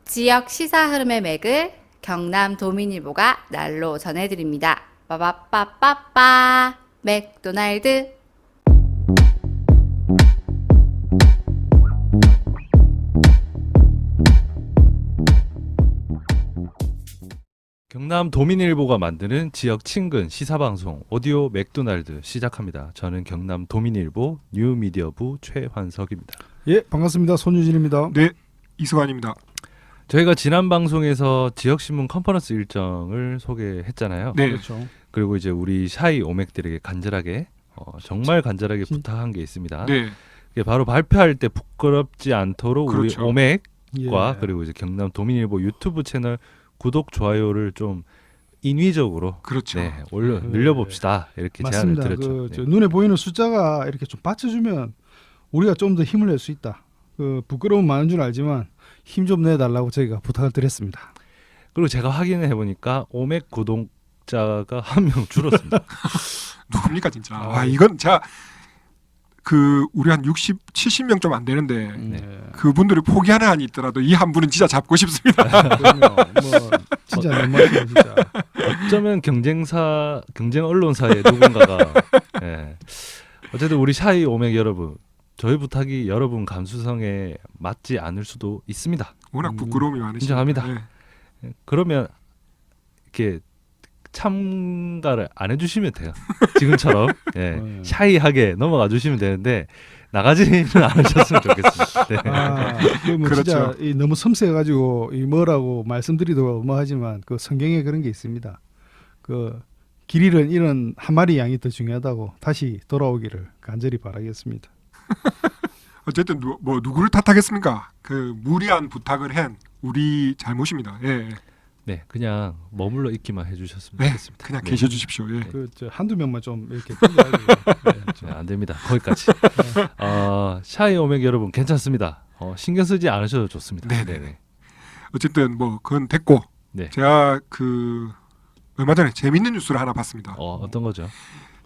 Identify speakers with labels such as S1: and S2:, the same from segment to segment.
S1: 지역 시사 흐름의 맥을 경남 도민일보가 날로 전해드립니다. 빠바빠빠빠 맥도날드.
S2: 경남 도민일보가 만드는 지역 친근 시사방송 오디오 맥도날드 시작합니다. 저는 경남 도민일보 뉴미디어부 최환석입니다.
S3: 예, 반갑습니다. 손유진입니다.
S4: 네, 이승환입니다.
S2: 저희가 지난 방송에서 지역신문 컨퍼런스 일정을 소개했잖아요.
S4: 네,
S3: 그렇죠.
S2: 그리고 이제 우리 샤이 오맥들에게 간절하게 정말 간절하게 부탁한 게 있습니다.
S4: 네,
S2: 그게 바로 발표할 때 부끄럽지 않도록
S4: 그렇죠.
S2: 우리 오맥과
S3: 예.
S2: 그리고 이제 경남 도민일보 유튜브 채널 구독 좋아요를 좀 인위적으로
S4: 그렇죠.
S2: 네, 늘려봅시다 이렇게
S3: 맞습니다.
S2: 제안을 드렸죠.
S3: 저 눈에 보이는 숫자가 이렇게 좀 받쳐주면 우리가 좀 더 힘을 낼 수 있다. 부끄러움 많은 줄 알지만 힘 좀 내달라고 저희가 부탁을 드렸습니다.
S2: 그리고 제가 확인을 해보니까 오맥 구독자가 한 명 줄었습니다.
S4: 누굽니까 진짜?
S3: 아,
S4: 와, 이건 제가 우리 한 60, 70명 좀 안 되는데
S2: 네.
S4: 그분들이 포기하는 한이 있더라도 이 한 분은 진짜 잡고 싶습니다.
S3: 그럼요. 뭐 진짜 너무하시네 진짜.
S2: 어쩌면 경쟁 언론사의 누군가가 예. 어쨌든 우리 샤이 오맥 여러분 저희 부탁이 여러분 감수성에 맞지 않을 수도 있습니다.
S4: 워낙 부끄러움이 많으시죠.
S2: 인정합니다.
S4: 네.
S2: 그러면 이렇게 참가를 안 해주시면 돼요. 지금처럼 예. 샤이하게 넘어가 주시면 되는데 나가지는 않으셨으면 좋겠습니다. 네.
S3: 뭐
S4: 그렇죠.
S3: 진짜 너무 섬세해가지고 뭐라고 말씀드리도 뭐하지만 그 성경에 그런 게 있습니다. 길 잃은 이런 한 마리 양이 더 중요하다고 다시 돌아오기를 간절히 바라겠습니다.
S4: 어쨌든 누구를 탓하겠습니까? 무리한 부탁을 한 우리 잘못입니다. 예,
S2: 네, 그냥 머물러 있기만 해주셨으면
S4: 네,
S2: 좋겠습니다.
S4: 그냥
S2: 네.
S4: 계셔 주십시오. 예.
S3: 저 한두 명만 좀 이렇게 던져가지고.
S2: 네, 안 됩니다. 거기까지. 샤이 오맥 여러분 괜찮습니다. 신경 쓰지 않으셔도 좋습니다.
S4: 네네. 어쨌든 그건 됐고
S2: 네.
S4: 제가 얼마 전에 재밌는 뉴스를 하나 봤습니다.
S2: 어떤 거죠?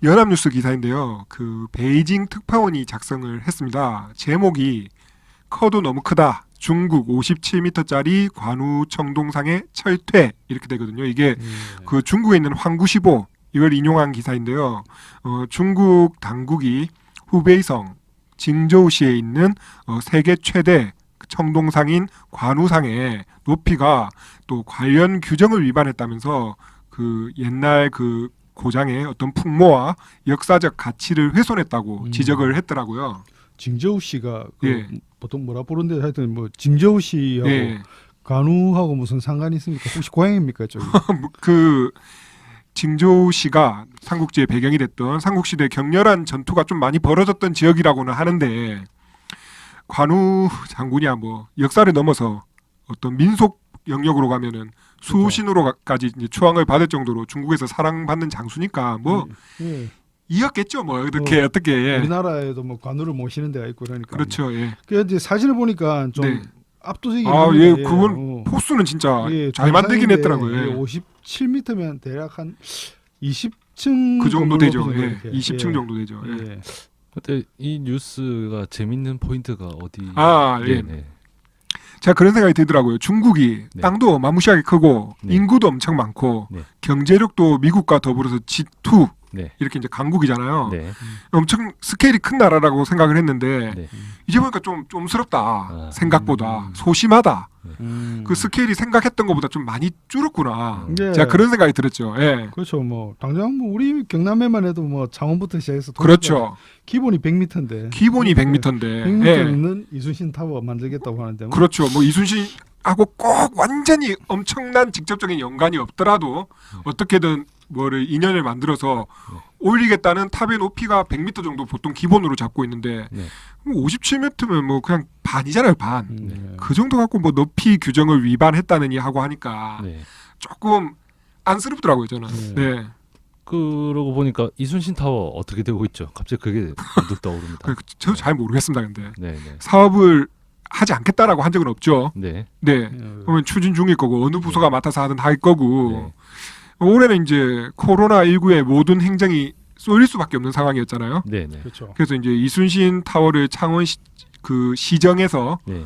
S4: 연합뉴스 기사인데요. 베이징 특파원이 작성을 했습니다. 제목이 커도 너무 크다. 중국 57m짜리 관우 청동상의 철퇴 이렇게 되거든요. 이게 중국에 있는 황구시보 이걸 인용한 기사인데요. 중국 당국이 후베이성 징저우시에 있는 세계 최대 청동상인 관우상의 높이가 또 관련 규정을 위반했다면서 옛날 고장의 어떤 풍모와 역사적 가치를 훼손했다고 지적을 했더라고요.
S3: 징저우 씨가
S4: 예.
S3: 보통 뭐라 부르는데 하여튼 징저우 씨하고
S4: 예.
S3: 관우하고 무슨 상관이 있습니까? 혹시 고향입니까 저기?
S4: 징저우시가 삼국지의 배경이 됐던 삼국시대 격렬한 전투가 좀 많이 벌어졌던 지역이라고는 하는데 관우 장군이야 역사를 넘어서 어떤 민속 영역으로 가면은 수신으로까지 이제 추앙을 받을 정도로 중국에서 사랑받는 장수니까
S3: 예.
S4: 이었겠죠 어떻게 예.
S3: 우리나라에도 관우를 모시는 데가 있고 그러니까.
S4: 그렇죠 예.
S3: 이제 사진을 보니까 좀
S4: 네.
S3: 압도적이긴
S4: 아,
S3: 합니다.
S4: 예, 그건 포스는 진짜 잘 만들긴 했더라고요. 예.
S3: 57m면 대략 한 20층
S4: 그 정도 되죠.
S3: 정도
S4: 예.
S3: 이렇게.
S4: 20층 정도 되죠. 예.
S3: 예.
S2: 근데 이 뉴스가 재밌는 포인트가 어디?
S4: 예.
S2: 네.
S4: 제가 그런 생각이 들더라고요. 중국이
S2: 네.
S4: 땅도 어마무시하게 크고
S2: 네.
S4: 인구도 엄청 많고
S2: 네.
S4: 경제력도 미국과 더불어서 G2
S2: 네.
S4: 이렇게 이제 강국이잖아요.
S2: 네.
S4: 엄청 스케일이 큰 나라라고 생각을 했는데
S2: 네.
S4: 이제 보니까 좀 쫌스럽다. 생각보다
S2: 음.
S4: 소심하다.
S3: 음.
S4: 그 스케일이 생각했던 것보다 좀 많이 줄었구나.
S3: 예.
S4: 제가 그런 생각이 들었죠. 예.
S3: 그렇죠. 당장 우리 경남에만 해도 창원부터 시작해서
S4: 그렇죠.
S3: 기본이 100m인데
S4: 기본이 100m인데.
S3: 100m
S4: 예.
S3: 있는 이순신 타워 만들겠다고 하는데
S4: 그렇죠. 이순신하고 꼭 완전히 엄청난 직접적인 연관이 없더라도 어떻게든 인연을 만들어서 올리겠다는 탑의 높이가 100m 정도 보통 기본으로 잡고 있는데
S2: 네.
S4: 57m면 그냥 반이잖아요, 반.
S3: 네.
S4: 그 정도 갖고 높이 규정을 위반했다느니 하고 하니까
S2: 네.
S4: 조금 안쓰럽더라고요, 저는.
S3: 네.
S4: 네.
S2: 그러고 보니까 이순신 타워 어떻게 되고 있죠? 갑자기 그게 문득 떠오릅니다.
S4: 저도 잘 모르겠습니다, 근데
S2: 네, 네,
S4: 사업을 하지 않겠다라고 한 적은 없죠.
S2: 네,
S4: 네. 그러면 추진 중일 거고 어느 부서가 맡아서 하든 할 거고
S2: 네.
S4: 올해는 이제 코로나19의 모든 행정이 쏠릴 수밖에 없는 상황이었잖아요.
S2: 네, 네.
S3: 그렇죠.
S4: 그래서 이제 이순신 타워를 창원 시정에서
S2: 네.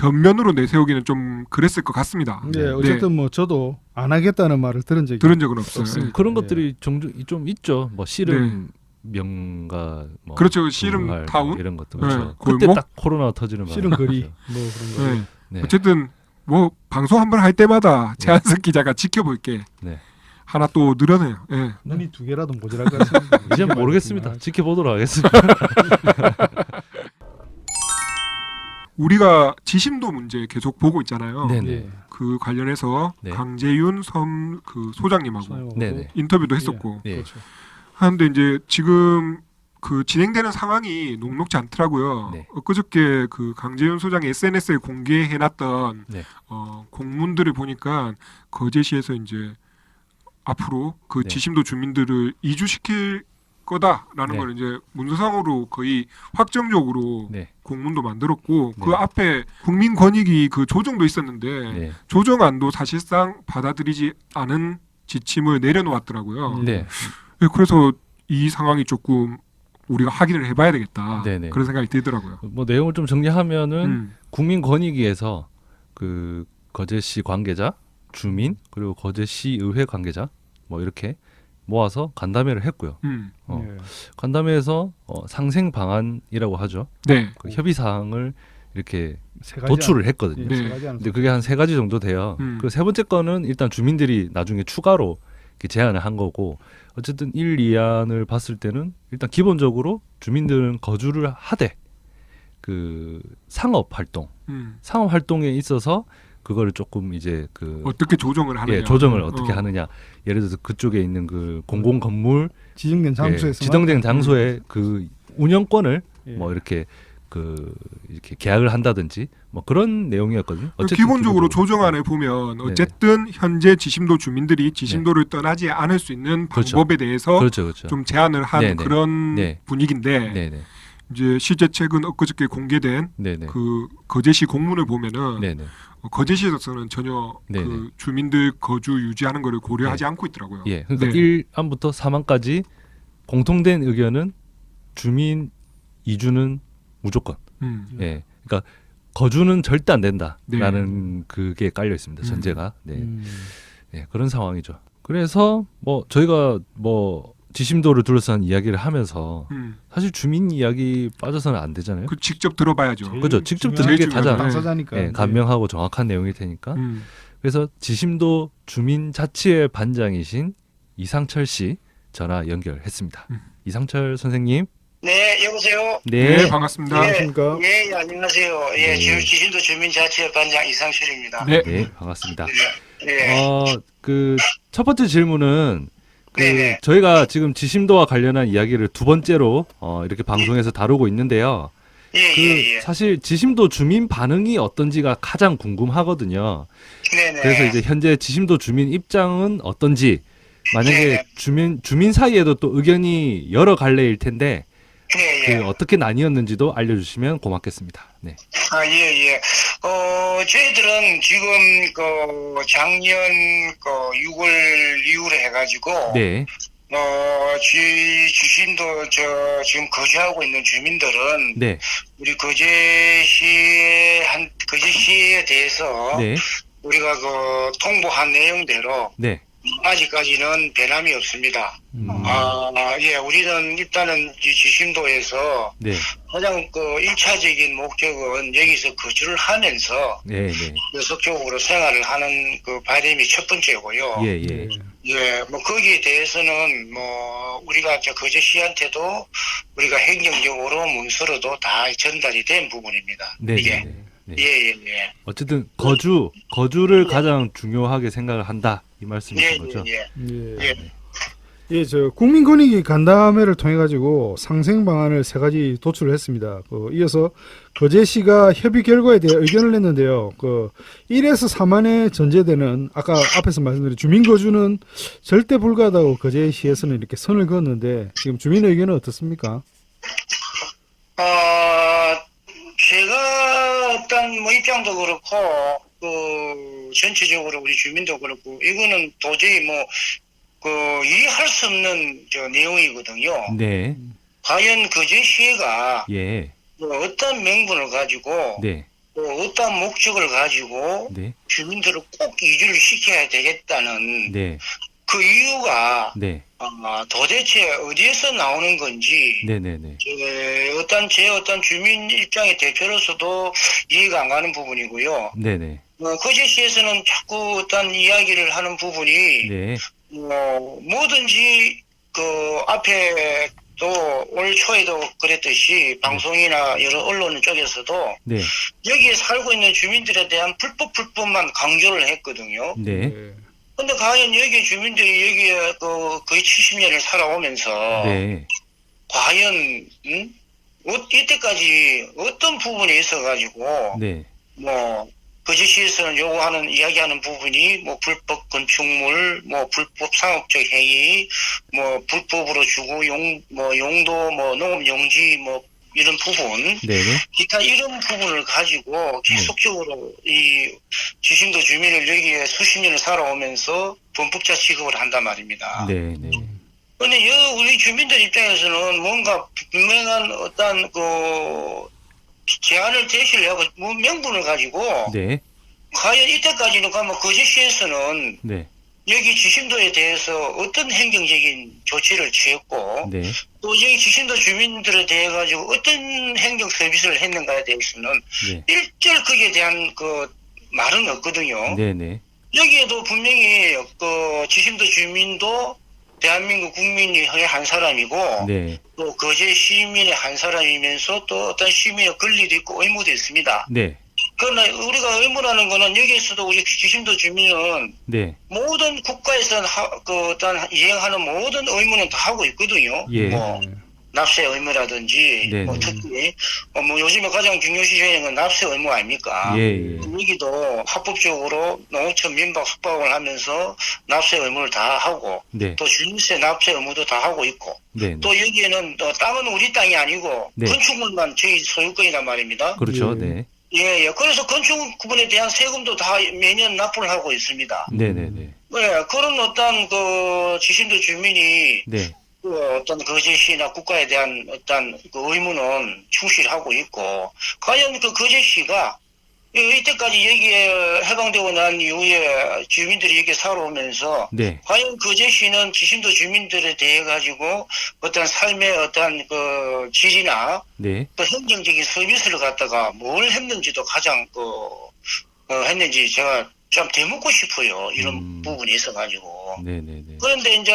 S4: 전면으로 내세우기는 좀 그랬을 것 같습니다.
S3: 네, 어쨌든 뭐 저도 안 하겠다는 말을 들은 적이
S4: 들은 적은 없어요.
S3: 없습니다.
S2: 그런
S3: 네.
S2: 것들이 종종 좀 있죠. 뭐 씨름 명가 뭐
S4: 그렇죠. 씨름
S2: 부활
S4: 타운?
S2: 뭐 이런 것도
S4: 네,
S2: 그렇죠.
S4: 골목?
S2: 그때 딱 코로나 터지는
S3: 씨름
S2: 바람에
S3: 거리
S2: 그렇죠.
S3: 뭐 그런 거.
S4: 네.
S2: 네.
S4: 어쨌든 뭐 방송 한번 할 때마다 최한석 기자가 지켜볼게.
S2: 네.
S4: 하나 또 늘어내요. 예.
S3: 눈이 두 개라도 모자랄 것 같습니다.
S2: 이제
S3: 이게
S2: 모르겠습니다.
S3: 말이구나.
S2: 지켜보도록 하겠습니다.
S4: 우리가 지심도 문제 계속 보고 있잖아요.
S2: 네네.
S3: 예.
S4: 그 관련해서
S2: 네.
S4: 강재윤 그 소장님하고
S3: 소장님하고.
S2: 네네.
S4: 인터뷰도 했었고
S2: 예.
S3: 그렇죠.
S4: 하는데 이제 지금 그 진행되는 상황이 녹록지 않더라고요.
S2: 네.
S4: 엊그저께 그 강재윤 소장이 SNS에 공개해놨던
S2: 네.
S4: 공문들을 보니까 거제시에서 이제 앞으로 그
S2: 네.
S4: 지심도 주민들을 이주시킬 거다라는
S2: 네.
S4: 걸 이제 문서상으로 거의 확정적으로
S2: 네.
S4: 공문도 만들었고
S2: 네.
S4: 그 앞에 국민권익위 그 조정도 있었는데
S2: 네.
S4: 조정안도 사실상 받아들이지 않은 지침을 내려놓았더라고요.
S2: 네.
S4: 네, 그래서 이 상황이 조금 우리가 확인을 해봐야 되겠다.
S2: 네네.
S4: 그런 생각이 들더라고요.
S2: 뭐 내용을 좀 정리하면은
S4: 음.
S2: 국민권익위에서 그 거제시 관계자, 주민 그리고 거제시 의회 관계자 뭐 이렇게 모아서 간담회를 했고요. 어.
S3: 예.
S2: 간담회에서 상생 방안이라고 하죠.
S4: 네.
S2: 그 협의 사항을 이렇게
S3: 세 가지
S2: 도출을
S3: 안-
S2: 했거든요.
S3: 예,
S4: 네.
S3: 세 가지 안-
S2: 근데 그게 한 3가지 정도 돼요.
S4: 음.
S2: 그 세 번째 거는 일단 주민들이 나중에 추가로 이렇게 제안을 한 거고 어쨌든 1, 2안을 봤을 때는 일단 기본적으로 주민들은 거주를 하되 그 상업 활동에 있어서 그거를 조금 이제 그
S4: 어떻게 조정을 하느냐.
S2: 예, 조정을 어떻게 하느냐. 예를 들어서 그쪽에 있는 그 공공 건물
S3: 지정된 장소에서
S2: 지정된 장소에 그 운영권을
S3: 예.
S2: 뭐 이렇게 이렇게 계약을 한다든지 뭐 그런 내용이었거든요. 어쨌든
S4: 기본적으로
S2: 기본적으로.
S4: 조정안에 보면 어쨌든 현재 지심도 주민들이 지심도를 떠나지 않을 수 있는
S2: 그렇죠.
S4: 방법에 대해서
S2: 그렇죠, 그렇죠.
S4: 좀 제안을 한
S2: 네네.
S4: 그런
S2: 네.
S4: 분위기인데
S2: 네네,
S4: 이제 실제 최근 엊그저께 공개된
S2: 네네,
S4: 그 거제시 공문을 보면은
S2: 네네,
S4: 거제시에서는 전혀
S2: 네네.
S4: 그 주민들 거주 유지하는 것을 고려하지 않고 있더라고요.
S2: 예, 그러니까
S4: 네.
S2: 1안부터 4안까지 공통된 의견은 주민 이주는 무조건.
S4: 음.
S2: 예, 그러니까 거주는 절대 안 된다라는 그게 깔려 있습니다. 전제가. 네. 네, 그런 상황이죠. 그래서 뭐 저희가 뭐 지심도를 둘러싼 이야기를 하면서 사실 주민 이야기 빠져서는 안 되잖아요.
S4: 그 직접 들어봐야죠.
S2: 그죠. 직접
S3: 중요한-
S2: 듣는 게
S4: 제일 중요하죠.
S2: 가장
S3: 당사자니까.
S2: 예, 간명하고 정확한 내용일 테니까.
S4: 음.
S2: 그래서 지심도 주민자치회 반장이신 이상철 씨 전화 연결했습니다. 이상철 선생님.
S5: 네, 여보세요.
S4: 네, 반갑습니다.
S5: 예,
S3: 안녕하십니까?
S5: 예, 안녕하세요. 예,
S2: 네.
S5: 지신도 주민자치회 반장 이상실입니다.
S4: 네.
S2: 네, 반갑습니다.
S5: 네.
S2: 그 첫 번째 질문은 그
S5: 네네.
S2: 저희가 지금 지심도와 관련한 이야기를 두 번째로 이렇게 방송에서 다루고 있는데요.
S5: 예,
S2: 그
S5: 예, 예.
S2: 사실 지심도 주민 반응이 어떤지가 가장 궁금하거든요.
S5: 네네.
S2: 그래서 이제 현재 지심도 주민 입장은 어떤지 만약에
S5: 네네.
S2: 주민 사이에도 또 의견이 여러 갈래일 텐데
S5: 예, 예.
S2: 그 어떻게 나뉘었는지도 알려주시면 고맙겠습니다. 네.
S5: 아, 예, 예. 저희들은 지금 작년 6월 이후로 해가지고
S2: 네.
S5: 주신도 지금 거주하고 있는 주민들은
S2: 네.
S5: 우리 거제시에 대해서
S2: 네.
S5: 우리가 통보한 내용대로
S2: 네.
S5: 아직까지는 변함이 없습니다. 예, 우리는 일단은 이 지심도에서
S2: 네.
S5: 가장 1차적인 목적은 여기서 거주를 하면서
S2: 네. 네.
S5: 계속적으로 생활을 하는 그 바람이 첫 번째고요.
S2: 예, 예.
S5: 예, 뭐 거기에 대해서는 뭐 우리가 거제시한테도 우리가 행정적으로 문서로도 다 전달이 된 부분입니다.
S2: 네.
S5: 이게.
S2: 네. 네.
S5: 예, 예, 예.
S2: 어쨌든 거주를 가장 중요하게 생각을 한다 이 말씀이신
S5: 예,
S2: 거죠?
S5: 예,
S3: 예.
S5: 예.
S3: 예, 저 국민권익위 간담회를 통해 가지고 상생 방안을 세 가지 도출을 했습니다. 이어서 거제시가 협의 결과에 대해 의견을 냈는데요. 1에서 4만에 전제되는 아까 앞에서 말씀드린 주민 거주는 절대 불가하다고 거제시에서는 이렇게 선을 그었는데 지금 주민 의견은 어떻습니까?
S5: 제가 어떤 뭐 입장도 그렇고 전체적으로 우리 주민도 그렇고 이거는 도저히 이해할 수 없는 내용이거든요.
S2: 네.
S5: 과연 거제시가
S2: 예.
S5: 어떤 명분을 가지고
S2: 네.
S5: 어떤 목적을 가지고
S2: 네.
S5: 주민들을 꼭 이주를 시켜야 되겠다는
S2: 네.
S5: 그 이유가
S2: 네.
S5: 도대체 어디에서 나오는 건지
S2: 네네네.
S5: 어떤 주민 입장의 대표로서도 이해가 안 가는 부분이고요.
S2: 네네.
S5: 거제시에서는 자꾸 어떤 이야기를 하는 부분이
S2: 네.
S5: 뭐든지 그 앞에 또 올 초에도 그랬듯이 방송이나 여러 언론 쪽에서도
S2: 네.
S5: 여기에 살고 있는 주민들에 대한 불법만 강조를 했거든요.
S2: 네.
S5: 근데 과연 여기 주민들이 여기에 거의 70년을 살아오면서
S2: 네.
S5: 과연 이때까지 어떤 부분에 있어가지고
S2: 네.
S5: 뭐 거제시에서는 요구하는 이야기하는 부분이 뭐 불법 건축물, 뭐 불법 상업적 행위, 뭐 불법으로 주고 용도 뭐 농업 용지 뭐 이런 부분,
S2: 네네.
S5: 기타 이런 부분을 가지고 계속적으로 이 지심도 주민을 여기에 수십 년을 살아오면서 범법자 취급을 한단 말입니다.
S2: 네네.
S5: 그런데 우리 주민들 입장에서는 뭔가 분명한 어떤 제안을 제시를 하고 명분을 가지고
S2: 네.
S5: 과연 이때까지는 가면 거제시에서는
S2: 네.
S5: 여기 지심도에 대해서 어떤 행정적인 조치를 취했고
S2: 네.
S5: 또 여기 지심도 주민들에 대해 가지고 어떤 행정 서비스를 했는가에 대해서는
S2: 네.
S5: 일절 거기에 대한 말은 없거든요.
S2: 네네.
S5: 여기에도 분명히 지심도 주민도 대한민국 국민의 한 사람이고
S2: 네.
S5: 또 거제 시민의 한 사람이면서 또 어떤 시민의 권리도 있고 의무도 있습니다.
S2: 네.
S5: 그러나 우리가 의무라는 거는 여기에서도 우리 지심도 주민은
S2: 네.
S5: 모든 국가에서 어떤 이행하는 모든 의무는 다 하고 있거든요.
S2: 예.
S5: 뭐 납세 의무라든지
S2: 네.
S5: 뭐 특히 뭐 요즘에 가장 중요시되는 건 납세 의무 아닙니까?
S2: 예.
S5: 여기도 합법적으로 농어촌 민박 숙박을 하면서 납세 의무를 다 하고
S2: 네.
S5: 또 주민세 납세 의무도 다 하고 있고
S2: 네.
S5: 또 여기에는 땅은 우리 땅이 아니고
S2: 네.
S5: 건축물만 저희 소유권이란 말입니다.
S2: 그렇죠.
S3: 예.
S2: 네.
S5: 예. 그래서 건축부분에 대한 세금도 다 매년 납부를 하고 있습니다.
S2: 네네네.
S5: 예, 그런 어떤 지심도 주민이
S2: 네.
S5: 어떤 거제시나 국가에 대한 어떤 의무는 충실하고 있고 과연 거제시가 이때까지 여기에 해방되고 난 이후에 주민들이 여기 살아오면서
S2: 네.
S5: 과연 거제시는 지심도 주민들에 대해 가지고 어떤 삶의 어떤 질이나
S2: 네.
S5: 또 행정적인 서비스를 갖다가 뭘 했는지도 가장 했는지 제가 좀 되묻고 싶어요. 이런 부분이 있어가지고.
S2: 네네네.
S5: 그런데 이제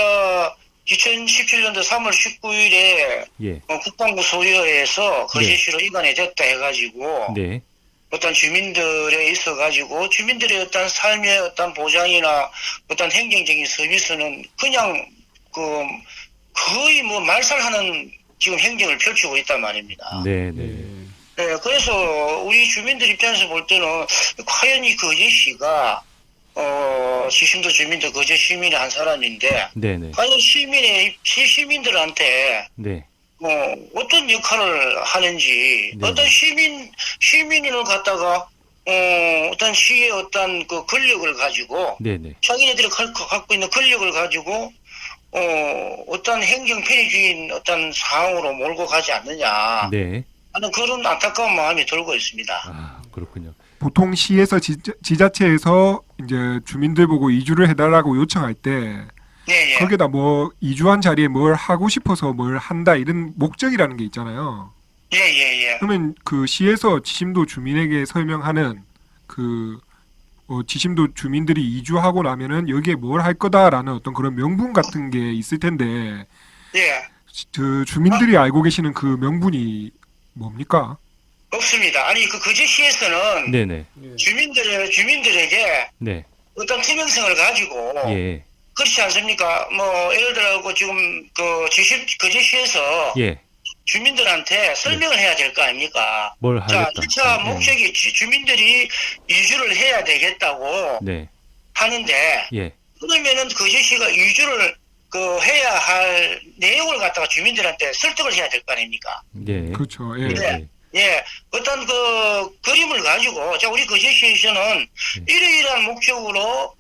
S5: 2017년도 3월 19일에
S2: 예.
S5: 국방부 소요에서 거제시로 이관이 됐다 해가지고
S2: 네.
S5: 어떤 주민들에 있어가지고 주민들의 어떤 삶의 어떤 보장이나 어떤 행정적인 서비스는 그냥 거의 뭐 말살하는 지금 행정을 펼치고 있단 말입니다.
S2: 네네.
S5: 네, 그래서 우리 주민들 입장에서 볼 때는 과연 이 거제시가 지심도 주민도 거제 시민의 한 사람인데
S2: 네네.
S5: 과연 시민들한테
S2: 네.
S5: 어떤 역할을 하는지
S2: 네.
S5: 어떤 시민을 갖다가 어떤 시의 어떤 권력을 가지고
S2: 네네.
S5: 자기네들이 갖고 있는 권력을 가지고 어떤 행정 편의주의인 어떤 상황으로 몰고 가지 않느냐
S2: 네.
S5: 하는 그런 안타까운 마음이 들고 있습니다.
S2: 아, 그렇군요.
S4: 보통 시에서 지자체에서 이제 주민들 보고 이주를 해달라고 요청할 때
S5: 예, 예.
S4: 거기다 뭐 이주한 자리에 뭘 하고 싶어서 뭘 한다 이런 목적이라는 게 있잖아요.
S5: 예, 예, 예.
S4: 그러면 그 시에서 지심도 주민에게 설명하는 지심도 주민들이 이주하고 나면은 여기에 뭘 할 거다라는 어떤 그런 명분 같은 게 있을 텐데
S5: 예.
S4: 그 주민들이 알고 계시는 그 명분이 뭡니까?
S5: 없습니다. 아니, 거제시에서는
S2: 네네.
S5: 주민들에게
S2: 네.
S5: 어떤 투명성을 가지고
S2: 예.
S5: 그렇지 않습니까? 뭐 예를 들어 지금 거제시에서
S2: 예.
S5: 주민들한테 설명을 해야 될 거 아닙니까?
S2: 뭘
S5: 자,
S2: 하겠다.
S5: 1차 목적이 주민들이 이주를 해야 되겠다고
S2: 네.
S5: 하는데
S2: 예.
S5: 그러면은 거제시가 이주를 해야 할 내용을 갖다가 주민들한테 설득을 해야 될 거 아닙니까?
S2: 네.
S4: 그렇죠. 예.
S5: 네. 예, 어떤 그림을 가지고, 자, 우리 거제시에서는 이러이러한 목적으로,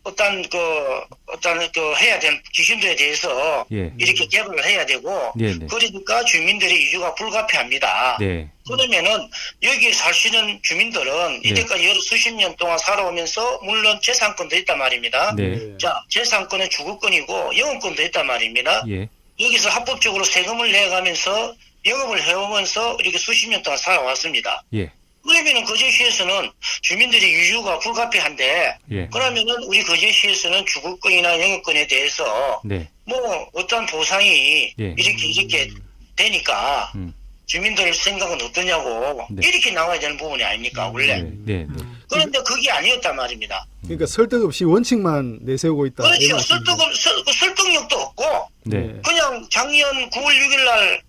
S5: 어떤 그 해야 될 기준도에 대해서
S2: 예.
S5: 이렇게 개발을 해야 되고
S2: 네, 네.
S5: 그러니까 주민들의 이주가 불가피합니다.
S2: 네.
S5: 그러면은 여기 사시는 주민들은
S2: 네.
S5: 이때까지 여러 수십 년 동안 살아오면서 물론 재산권도 있단 말입니다.
S2: 네.
S5: 자, 재산권은 주거권이고 영업권도 있단 말입니다.
S2: 예.
S5: 여기서 합법적으로 세금을 내가면서 영업을 해오면서 이렇게 수십 년 동안 살아왔습니다.
S2: 예.
S5: 그러면은 거제시에서는 주민들의 유주가 불가피한데
S2: 예.
S5: 그러면은 우리 거제시에서는 주거권이나 영업권에 대해서
S2: 네.
S5: 뭐 어떤 보상이
S2: 예.
S5: 이렇게 되니까
S2: 음.
S5: 주민들 생각은 어떠냐고
S2: 네.
S5: 이렇게 나와야 되는 부분이 아닙니까 원래.
S2: 네. 네.
S5: 그런데 그게 아니었단 말입니다.
S3: 그러니까 설득 없이 원칙만 내세우고 있다. 이
S5: 그렇죠.
S3: 말씀이죠.
S5: 설득력도 없고
S2: 네.
S5: 그냥 작년 9월 6일 날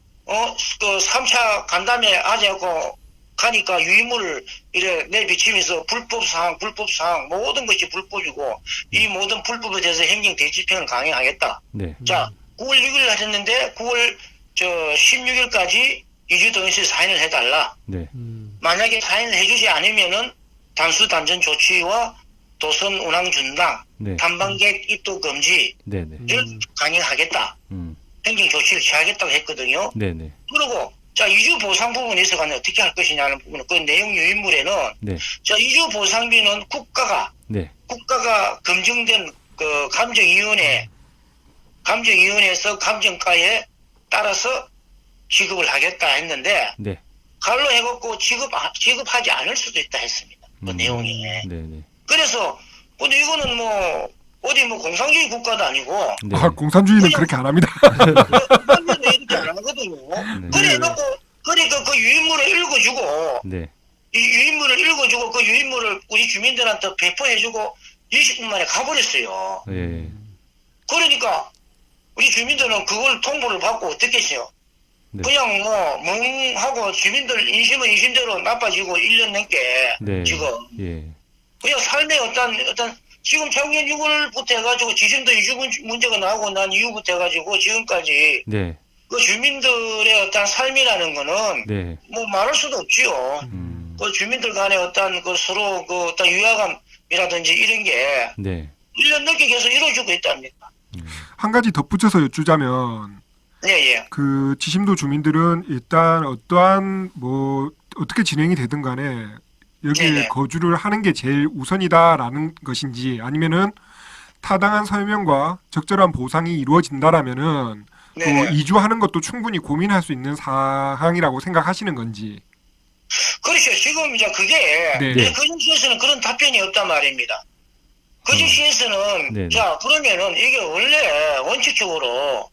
S5: 그 3차 간담회 하자고 가니까 유인물을 이래 내비치면서 불법사항 모든 것이 불법이고 이 모든 불법에 대해서 행정 대집행을 강행하겠다.
S2: 네.
S5: 자, 9월 6일 하셨는데 9월 16일까지 이주 동의서 사인을 해달라.
S2: 네.
S5: 만약에 사인을 해주지 않으면은 단수 단전 조치와 도선 운항 중단,
S2: 네.
S5: 탐방객 입도 금지를
S2: 네. 네.
S5: 강행하겠다. 행정 조치를 취하겠다고 했거든요.
S2: 네. 네.
S5: 그리고 자 이주 보상 부분에 있어서 어떻게 할 것이냐는 부분은 그 내용 유인물에는
S2: 네.
S5: 자 이주 보상비는 국가가 검증된 그 감정위원회에서 감정가에 따라서 지급을 하겠다 했는데
S2: 네.
S5: 갈로 해갖고 지급하지 않을 수도 있다 했습니다. 그 내용에.
S2: 네. 네.
S5: 그래서 근데 이거는 뭐 어디 뭐 공산주의 국가도 아니고
S2: 네.
S4: 공산주의는
S5: 그냥-
S4: 그렇게 안 합니다.
S5: 완전히 이렇게 안 하거든요.
S2: 네.
S5: 그래놓고 그러니까 그 유인물을 읽어주고
S2: 네.
S5: 이 유인물을 읽어주고 그 유인물을 우리 주민들한테 배포해주고 20분 만에 가버렸어요.
S2: 예.
S5: 그러니까 우리 주민들은 그걸 통보를 받고 어떻겠어요?
S2: 네.
S5: 그냥 뭐 멍하고 주민들 인심은 인심대로 나빠지고 1년 넘게
S2: 네.
S5: 지금
S2: 예.
S5: 그냥 삶의 어떤 지금 작년 6월부터 해가지고 지진도 이주 문제가 나오고 난 이후부터 해가지고 지금까지
S2: 네.
S5: 그 주민들의 어떤 삶이라는 거는
S2: 네.
S5: 뭐 말할 수도 없지요. 그 주민들 간의 어떤 그 서로 그 어떤 유화감이라든지 이런 게
S2: 네.
S5: 1년 넘게 계속 이루어지고 있답니다.
S4: 한 가지 덧붙여서 여쭈자면
S5: 예.
S4: 그 지심도 주민들은 일단 어떠한 뭐 어떻게 진행이 되든 간에 여기에
S5: 네네.
S4: 거주를 하는 게 제일 우선이다라는 것인지 아니면은 타당한 설명과 적절한 보상이 이루어진다라면은 또
S5: 네네.
S4: 이주하는 것도 충분히 고민할 수 있는 사항이라고 생각하시는 건지.
S5: 그렇죠. 지금 이제 그게
S4: 네.
S5: 거제시에서는 그런 답변이 없단 말입니다. 거제시에서는
S2: 네네.
S5: 자 그러면은 이게 원래 원칙적으로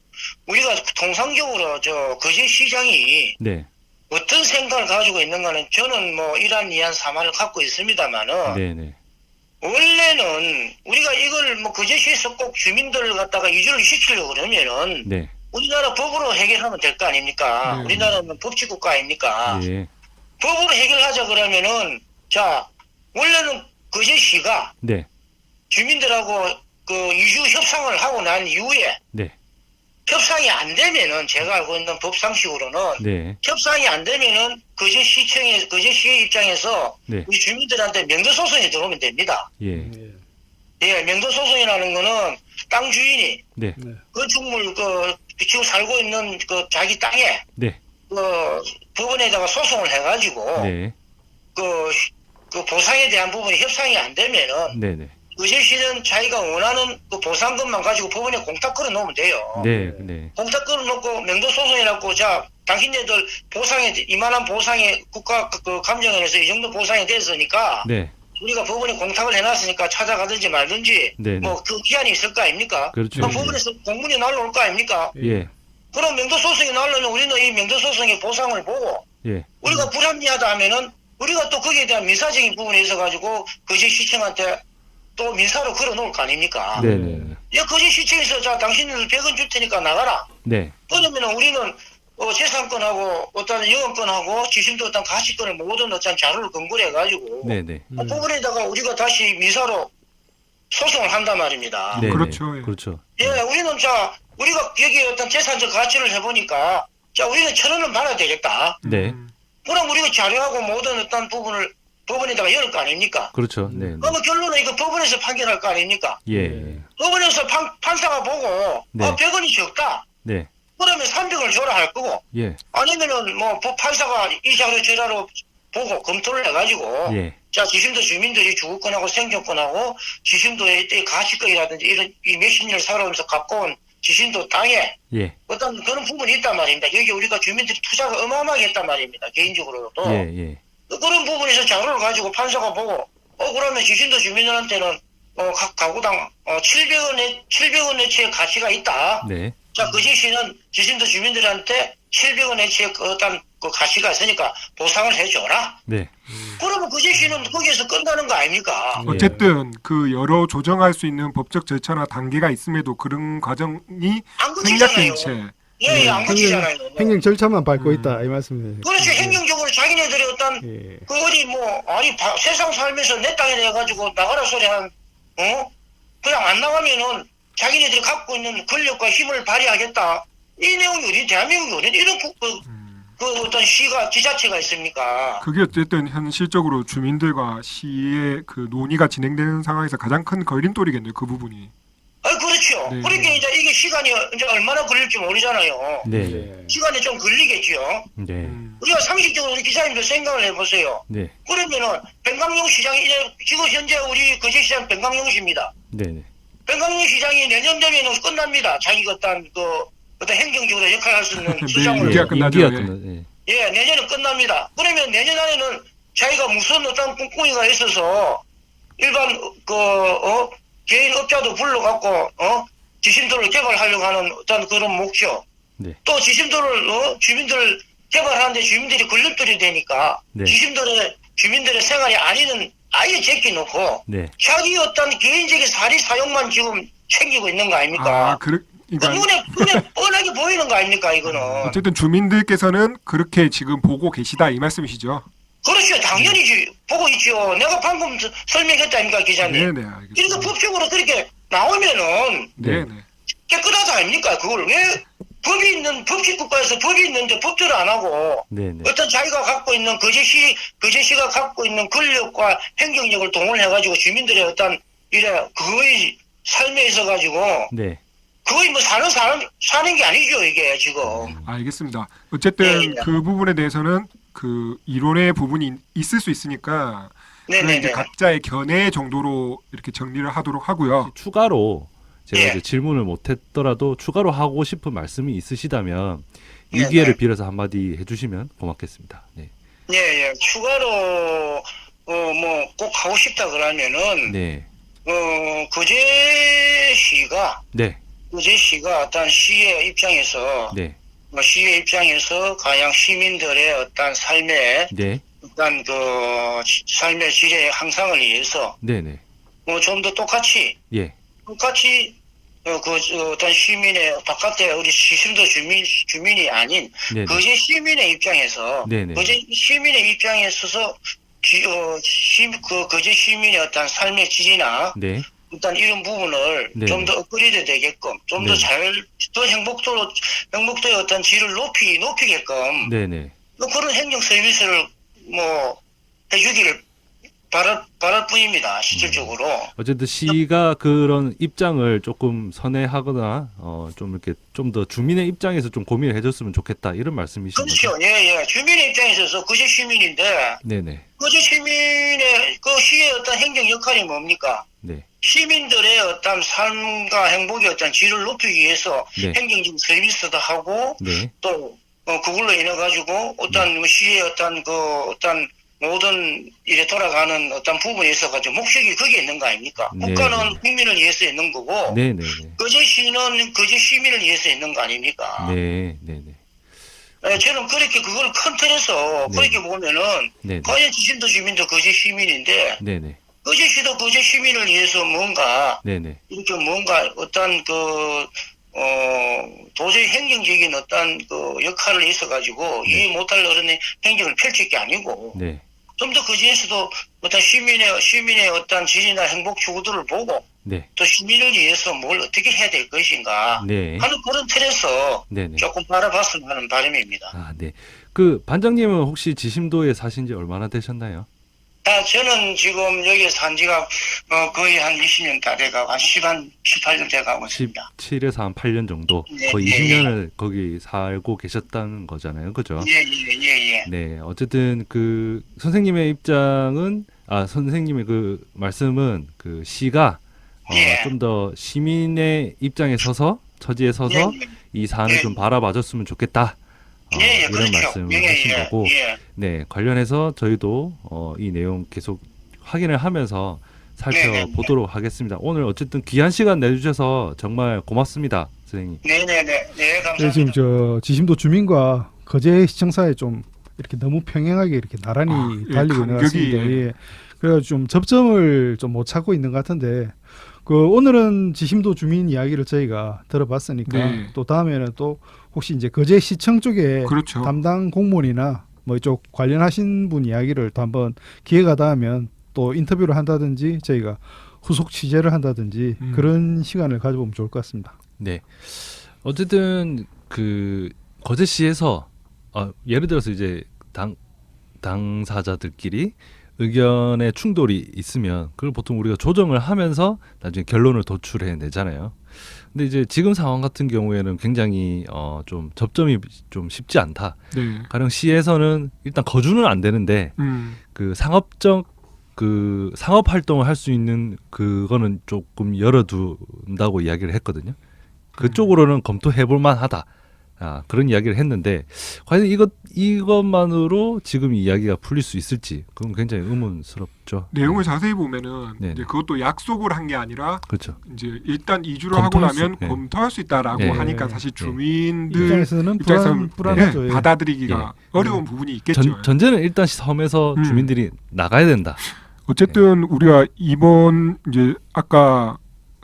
S5: 우리가 통상적으로 거제시장이
S2: 네.
S5: 어떤 생각을 가지고 있는가는 저는 뭐 이란 이한 삼한을 갖고 있습니다만은
S2: 네. 네.
S5: 원래는 우리가 이걸 뭐 거제시에서 꼭 주민들을 갖다가 이주를 시키려고 그러면은
S2: 네.
S5: 우리나라 법으로 해결하면 될 거 아닙니까?
S4: 네.
S5: 우리나라는 법치국가 아닙니까?
S2: 예.
S5: 법으로 해결하자 그러면은 자 원래는 거제시가
S2: 네.
S5: 주민들하고 그 이주 협상을 하고 난 이후에
S2: 네.
S5: 협상이 안 되면은 제가 알고 있는 법상식으로는
S2: 네.
S5: 협상이 안 되면은 거제시의 입장에서
S2: 네.
S5: 우리 주민들한테 명도소송이 들어오면 됩니다.
S2: 예.
S5: 예, 명도소송이라는 거는 땅 주인이
S2: 네.
S5: 건축물 지금 살고 있는 그 자기 땅에
S2: 네.
S5: 그 법원에다가 소송을 해가지고
S2: 네.
S5: 그 보상에 대한 부분이 협상이 안 되면은
S2: 네. 네.
S5: 거제시는 자기가 원하는 그 보상금만 가지고 법원에 공탁 걸어 놓으면 돼요.
S2: 네. 네.
S5: 공탁 걸어 놓고 명도소송이라고 자 당신네들 보상에 이만한 보상에 국가 그 감정원에서 이 정도 보상이 됐으니까
S2: 네.
S5: 우리가 법원에 공탁을 해놨으니까 찾아가든지 말든지
S2: 네.
S5: 뭐 그 기한이 있을 거 아닙니까?
S2: 그렇죠.
S5: 그럼 법원에서 공문이 날라올 거 아닙니까?
S2: 예.
S5: 그럼 명도소송이 날라오면 우리는 이 명도소송의 보상을 보고
S2: 예.
S5: 우리가 불합리하다 하면은 우리가 또 거기에 대한 민사적인 부분에 있어가지고 거제시청한테 또 민사로 걸어 놓을 거 아닙니까?
S2: 네. 네.
S5: 야, 거제시청에서 자 당신들 100원 줄 테니까 나가라.
S2: 네.
S5: 그러면은 우리는 재산권하고 어떤 영업권하고 지심도 어떤 가치권을 모든 어떤 자료를 근거로 해가지고
S2: 네. 네.
S5: 부분에다가 우리가 다시 민사로 소송을 한단 말입니다.
S2: 네.
S4: 그렇죠.
S2: 네.
S4: 예.
S2: 그렇죠.
S5: 예, 우리는 자 우리가 여기 어떤 재산적 가치를 해보니까 자 우리는 1,000원은 받아야 되겠다.
S2: 네.
S5: 그럼 우리가 자료하고 모든 어떤 부분을 법원에다가 열을 거 아닙니까?
S2: 그렇죠. 네. 네.
S5: 그러면 결론은 이거 법원에서 판결할 거 아닙니까?
S2: 예.
S5: 법원에서 판사가 보고
S2: 네.
S5: 100원이 적다.
S2: 네.
S5: 그러면 300원을 줘라 할 거고
S2: 예.
S5: 아니면은 뭐 판사가 이자로 저자로 보고 검토를 해가지고
S2: 예.
S5: 자 지심도 주민들이 주거권하고 생존권하고 지심도의 가시권이라든지 이런 이 몇십 년을 살아오면서 갖고 온 지심도 땅에
S2: 예.
S5: 어떤 그런 부분이 있단 말입니다. 여기 우리가 주민들이 투자가 어마어마하게 했단 말입니다. 개인적으로도.
S2: 예. 예.
S5: 그런 부분에서 자료를 가지고 판사가 보고 그러면 지심도 주민들한테는 각 가구당 700원 내치의 가치가 있다.
S2: 네.
S5: 자, 그 지시는 지심도 주민들한테 700원 내치의 어떤 그 가치가 있으니까 보상을 해줘라.
S2: 네.
S5: 그러면 그 지시는 거기에서 끝나는 거 아닙니까?
S2: 예.
S4: 어쨌든 그 여러 조정할 수 있는 법적 절차나 단계가 있음에도 그런 과정이
S5: 안 거치잖아요.
S4: 생략된 채
S5: 예, 안 거치잖아요.
S3: 행정 절차만 밟고 있다 이 말씀이에요.
S5: 그렇죠. 행정적으로 자기네들이 어떤
S3: 예.
S5: 그 어디 뭐 아니 세상 살면서 내 땅에 내가지고 나가라 소리 한 그냥 안 나가면은 자기네들이 갖고 있는 권력과 힘을 발휘하겠다. 이 내용이 우리 대한민국이 어디 이런 그 어떤 시가 지자체가 있습니까?
S4: 그게 어쨌든 현실적으로 주민들과 시의 그 논의가 진행되는 상황에서 가장 큰 걸림돌이겠네요. 그 부분이.
S5: 그렇죠.
S4: 네.
S5: 그러니까 이제 이게 시간이 이제 얼마나 걸릴지 모르잖아요.
S2: 네.
S5: 시간이 좀 걸리겠죠.
S2: 네.
S5: 우리가 상식적으로 우리 기자님들 생각을 해보세요.
S2: 네.
S5: 그러면은 ben강용 시장이 이제 지금 현재 우리 거제시장 ben강용 시입니다.
S2: 네.
S5: ben강용 시장이 내년 되면은 끝납니다. 자기가 어떤 행정적으로 역할을 할 수 있는
S4: 네,
S5: 시장을
S4: 임기가 끝나죠.
S2: 임기가
S4: 예.
S2: 끝나.
S5: 예, 내년은 끝납니다. 그러면 내년 안에는 자기가 무슨 어떤 꿍꿍이가 있어서 일반 개인 업자도 불러갖고 지심도를 개발하려고 하는 어떤 그런 목적.
S2: 네.
S5: 또 지심도를 주민들 개발하는데 주민들이 걸림돌이 되니까
S2: 네.
S5: 주민들의 생활이 아니는 아예 제껴놓고
S2: 네.
S5: 자기 어떤 개인적인 사리 사용만 지금 챙기고 있는 거 아닙니까?
S4: 그러니까
S5: 눈에 뻔하게 보이는 거 아닙니까 이거는?
S4: 어쨌든 주민들께서는 그렇게 지금 보고 계시다 이 말씀이시죠?
S5: 그렇죠. 당연히 보고 있죠. 내가 방금 설명했다니까 기자님.
S4: 네네 알겠습니다.
S5: 그러니까 법적으로 그렇게 나오면은
S4: 네네.
S5: 깨끗하다 아닙니까? 그걸 왜 법이 있는 법치국가에서 법이 있는데 법대로 안 하고
S2: 네.
S5: 어떤 자기가 갖고 있는 거제시가 갖고 있는 권력과 행정력을 동원해가지고 주민들의 어떤 그의 삶에 있어가지고
S2: 네.
S5: 거의 뭐 사는 게 아니죠 이게 지금.
S4: 알겠습니다. 어쨌든
S5: 네.
S4: 그 부분에 대해서는 그 이론의 부분이 있을 수 있으니까 그건 이제
S5: 네네네.
S4: 각자의 견해 정도로 이렇게 정리를 하도록 하고요.
S2: 추가로 제가
S5: 예.
S2: 이제 질문을 못했더라도 추가로 하고 싶은 말씀이 있으시다면 이
S5: 네,
S2: 기회를
S5: 네.
S2: 빌어서 한마디 해주시면 고맙겠습니다. 네.
S5: 예. 추가로 뭐 꼭 하고 싶다 그러면은
S2: 네.
S5: 거제시가 어떤 시의 입장에서
S2: 네.
S5: 시의 입장에서 가양 시민들의 어떤 삶의
S2: 네.
S5: 어떤 그 삶의 질의 향상을 위해서
S2: 네네.
S5: 뭐 좀 더 똑같이
S2: 예.
S5: 어떤 시민의 바깥에 우리 시심도 주민이 아닌
S2: 네네.
S5: 거제 시민의 입장에서
S2: 네네.
S5: 거제 시민의 입장에 있어서 거제 시민의 어떤 삶의 질이나
S2: 네.
S5: 일단 이런 부분을
S2: 네.
S5: 좀 더 업그레이드 되게끔 좀 더
S2: 네.
S5: 더 행복도의 어떤 질을 높이게끔
S2: 네네.
S5: 뭐 그런 행정 서비스를 뭐 해주기를 바랄 뿐입니다. 실질적으로.
S2: 어쨌든 시가 그런 입장을 조금 선회하거나 좀 이렇게 좀 더 주민의 입장에서 좀 고민을 해줬으면 좋겠다 이런 말씀이신 거죠?
S5: 그렇죠. 예. 주민의 입장에 있어서 거제 시민인데
S2: 네네.
S5: 거제 시민의 그 시의 어떤 행정 역할이 뭡니까?
S2: 네.
S5: 시민들의 어떤 삶과 행복의 어떤 질을 높이기 위해서
S2: 네.
S5: 행정적 서비스도 하고
S2: 네.
S5: 또 그걸로 인해 가지고 어떤 시의 어떤 모든 일에 돌아가는 어떤 부분에 있어 가지고 목적이 거기에 있는 거 아닙니까?
S2: 네.
S5: 국가는 국민을 위해서 있는 거고
S2: 네네네.
S5: 거제시는 거제 시민을 위해서 있는 거 아닙니까?
S2: 네네네.
S5: 저는 그렇게 그걸 큰 틀에서
S2: 네.
S5: 그렇게 보면은
S2: 네네.
S5: 과연 지심도 주민도 거제 시민인데
S2: 네네.
S5: 거제시도 거제 시민을 위해서 뭔가
S2: 네네.
S5: 이렇게 뭔가 어떤 도저히 행정적인 어떤 역할을 있어가지고
S2: 네.
S5: 이해 못할 어른 행정을 펼칠 게 아니고
S2: 네.
S5: 좀 더 거제에서도 어떤 시민의 어떤 질이나 행복 추구들을 보고
S2: 네.
S5: 또 시민을 위해서 뭘 어떻게 해야 될 것인가
S2: 네.
S5: 하는 그런 틀에서
S2: 네네.
S5: 조금 바라봤으면 하는 바람입니다.
S2: 아, 네. 그 반장님은 혹시 지심도에 사신 지 얼마나 되셨나요?
S5: 저는 지금 여기에 산 지가 거의 한 20년 다 돼가고 한 18년 돼가고 있습니다.
S2: 17에서 한 8년 정도,
S5: 예,
S2: 거의
S5: 예,
S2: 20년을 거기 살고 계셨다는 거잖아요, 그죠?
S5: 예.
S2: 네, 어쨌든 그 선생님의 입장은 선생님의 그 말씀은 그 시가
S5: 예.
S2: 좀 더 시민의 입장에 서서 처지에 서서 이 사안을
S5: 예.
S2: 좀 바라봐줬으면 좋겠다. 이런
S5: 그렇죠.
S2: 말씀을 하신 거고, 네, 관련해서 저희도 이 내용 계속 확인을 하면서 살펴보도록 하겠습니다. 오늘 어쨌든 귀한 시간 내주셔서 정말 고맙습니다, 선생님.
S5: 네, 감사합니다.
S3: 네, 지금 저 지심도 주민과 거제 시청사에 좀 이렇게 너무 평행하게 이렇게 나란히
S4: 예,
S3: 달리고 있는 것
S4: 간격이,
S3: 같습니다. 예. 그래서 좀 접점을 좀 못 찾고 있는 것 같은데 오늘은 지심도 주민 이야기를 저희가 들어봤으니까
S4: 네.
S3: 또 다음에는 또 혹시 이제 거제 시청 쪽에
S4: 그렇죠.
S3: 담당 공무원이나 뭐 이쪽 관련하신 분 이야기를 또 한번 기회가 닿으면 또 인터뷰를 한다든지 저희가 후속 취재를 한다든지 그런 시간을 가져보면 좋을 것 같습니다.
S2: 네, 어쨌든 그 거제시에서 예를 들어서 이제 당사자들끼리 의견의 충돌이 있으면 그걸 보통 우리가 조정을 하면서 나중에 결론을 도출해 내잖아요. 근데 이제 지금 상황 같은 경우에는 굉장히 좀 접점이 좀 쉽지 않다.
S4: 네.
S2: 가령 시에서는 일단 거주는 안 되는데 그 상업적 그 상업 활동을 할 수 있는 그거는 조금 열어둔다고 이야기를 했거든요. 그쪽으로는 검토해 볼 만하다. 그런 이야기를 했는데 과연 이것만으로 지금 이야기가 풀릴 수 있을지 그건 굉장히 의문스럽죠.
S4: 내용을 자세히 보면은
S2: 네.
S4: 이제 그것도 약속을 한 게 아니라
S2: 그렇죠.
S4: 이제 일단 이주를 하고
S2: 검토할 수-
S4: 나면
S2: 네.
S4: 검토할 수 있다라고
S2: 네.
S4: 하니까
S3: 네.
S4: 사실
S2: 네.
S4: 주민들
S3: 입장에서는
S4: 입장에서는
S3: 불안하죠. 예.
S4: 받아들이기가 어려운 부분이 있겠죠.
S2: 전제는 일단 섬에서 주민들이 나가야 된다.
S4: 어쨌든 우리가 이번 이제 아까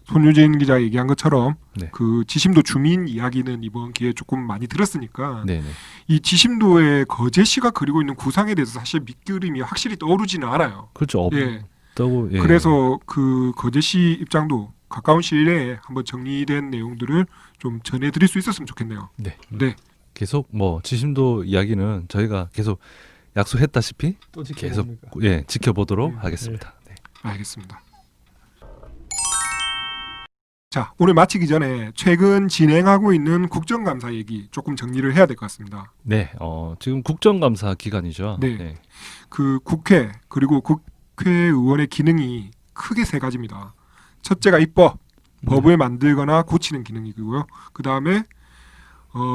S4: 손유진 기자 얘기한 것처럼
S2: 네.
S4: 그 지심도 주민 이야기는 이번 기회에 조금 많이 들었으니까
S2: 네네.
S4: 이 지심도의 거제시가 그리고 있는 구상에 대해서 사실 밑그림이 확실히 떠오르지는 않아요.
S2: 그렇죠.
S4: 예.
S2: 없다고. 예.
S4: 그래서 그 거제시 입장도 가까운 시일 내에 한번 정리된 내용들을 좀 전해드릴 수 있었으면 좋겠네요.
S2: 네.
S4: 네.
S2: 계속 뭐 지심도 이야기는 저희가 계속 약속했다시피
S3: 또
S2: 계속
S3: 지켜봅니까?
S2: 지켜보도록
S3: 네.
S2: 하겠습니다. 네.
S4: 알겠습니다. 자, 오늘 마치기 전에 최근 진행하고 있는 국정감사 얘기 조금 정리를 해야 될 것 같습니다.
S2: 네, 지금 국정감사 기간이죠.
S4: 네. 그 국회 그리고 국회의원의 기능이 크게 세 가지입니다. 첫째가 입법, 법을 만들거나 고치는 기능이고요. 그 다음에